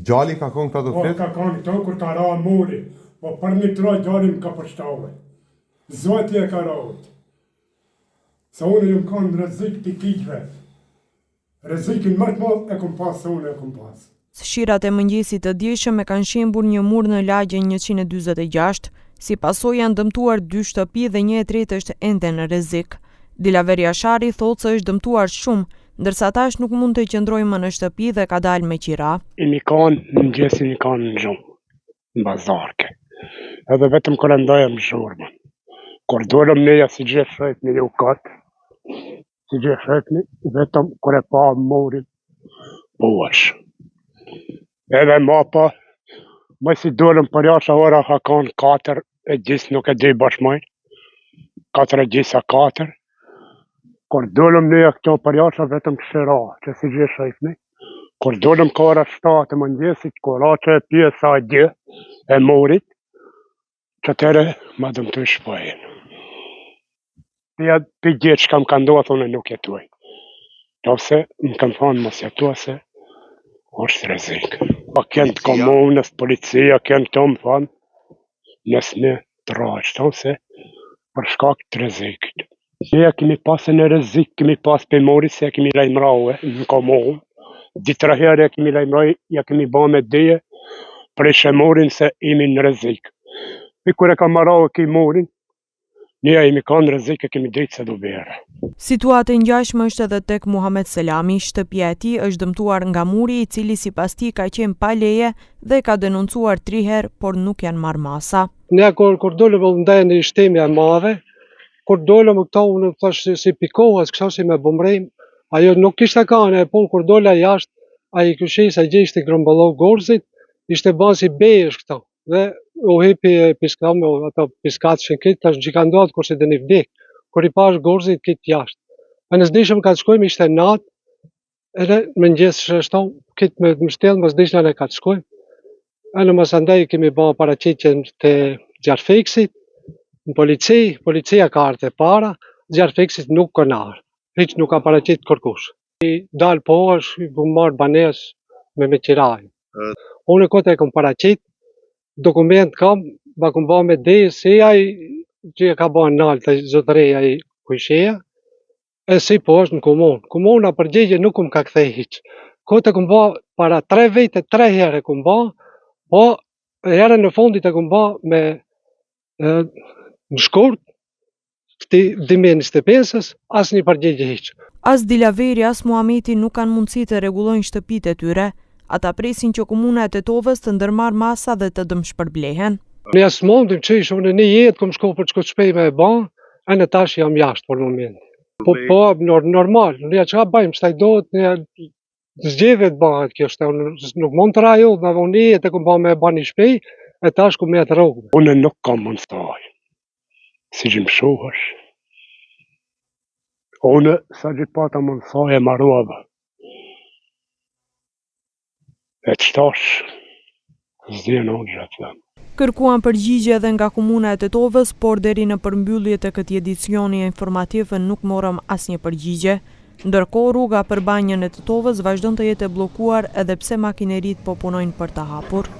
Gjali ka konë këta do fletë? Ka konë këto kur ka ra muri, po për një tra gjali më ka përshtave. Zoti e ka raut. Se unë jëmë konë rëzik të kijve. Rëzikin më të madh e kom pas se unë e kom pas. Shirat e mëngjesit të dieshëm e kanë shembur një mur në lagjen 146, si pasojë janë dëmtuar 2 shtëpi dhe 1/3 është ende në rrezik. Dilaveri Ashari thotë se është dëmtuar shumë, ndërsa tash nuk mund të qëndrojë më në shtëpi dhe ka dalë me qira. Imi kanë mëngjesin i kanë në gjumë, në bazarke. Edhe vetëm kër ndojëm zhurmën. Kur dolëm neja si gjithë shëjtëni u katë, si gjithë shëjtëni, vetëm kër e pa morin, buash. Edhe mapa, më si dolëm për jasha ora ka kanë 4:10, nuk e di bashmaj, 4:10 Kur dolëm neja këto për jasha vetëm këshira, që si gjithë shëjtëni. Kur dolëm ka ora 7 mëngjesit, kur ra që e pjesa e dje e morit, që tëre ma dëmëtuj shpajin. Për gjithë që kam ka ndohë, thonë nuk jetuaj. Qofse më kam thonë mos jetua se është rrezik. Pa kënë të komunës, policia, kënë të më thonë, nësë në të raqë, thonë se për shkak të rrezikit. Ne kemi pasë në rrezik, kemi pasë për mori se kemi lajmëraue në komunë. 2-3 herë kemi lajmëraj, ja kemi ba me deje për e shemorin se imi në rrezik. Për kër e ka marrau e kemi morin, ne jemi kanë rrezik e kemi drejtë se do bere. Situatë e ngjashme është edhe tek Muhamet Selami, shtëpia e tij është dëmtuar nga muri i cili sipas tij ka qenë pa leje dhe ka denoncuar 3 herë, por nuk janë marrë masa. Ne kur dolëm u ndajën në shtëmia e madhe, kur dolëm këto unë thash si pikohas, kësha si me bumrejm, ajo nuk kishte kanë, po kur dola jashtë, ai këshis e gjishti grumbullok gorzit, ishte bën si besh këto. Dhe u hipi piskam, ato piskat që këtë, tash gjikandot kur se dhe një vdik, kur i pash gorzit këtë jashtë. E në zdishëm ka të shkojmë, ishte natë, edhe më njësë shështon, këtë me mështelë, më zdishëm e ka të shkojmë. E në mësë andaj kemi ba paraqitjen të Gjarfiksit, në policia ka ardhë e para, Gjarfiksit nuk ka nërë, hiq nuk ka paraqit kërkush. I dalë po është, i bu marë banes me qiraj. Unë e kote e kom paraqit, dokument kam, ba kom ba me dhe, si ai që e ka ba në nalë të zotëreja i kujsheja, e si po është në komunë. Komuna përgjigje nuk kom ka kthej hiq. Kote kom ba para 3 vete, 3 herë e kom ba, po herën në fundit e kom ba me në shkurt, këti dimen 25-ës, as një përgjigje hiq. As Dilaveri, as Muhameti nuk kanë mundësi të rregullojnë shtëpitë e tyre. Ata presin që komuna e Tetovës të ndërmarrë masa dhe të dëmshpërblehen. Ne as mundim që ishë, unë një jetë kom shko për që shpej me e ban, e në tash jam jashtë për moment. Po, normal, ne që ka bajmë, shtaj dohet, ne zgjeve të bëhet kjo shtaj, nuk mund të rajo, dhe unë një jetë e kom ba me e ban një shpej, e tash kom me të rogë. Unë nuk kam mund të taj, si gjimë shohësh. Unë, sa gjithë pata mund të taj e marruave. E të shtash, zdjenë unë gjatë dhe. Kërkuan përgjigje edhe nga komuna e Tetovës, por deri në përmbyllje të këtij edicioni informativ nuk morëm asnjë përgjigje. Ndërkohë rruga për banjën e Tetovës vazhdon të jetë e bllokuar edhe pse makineritë po punojnë për ta hapur.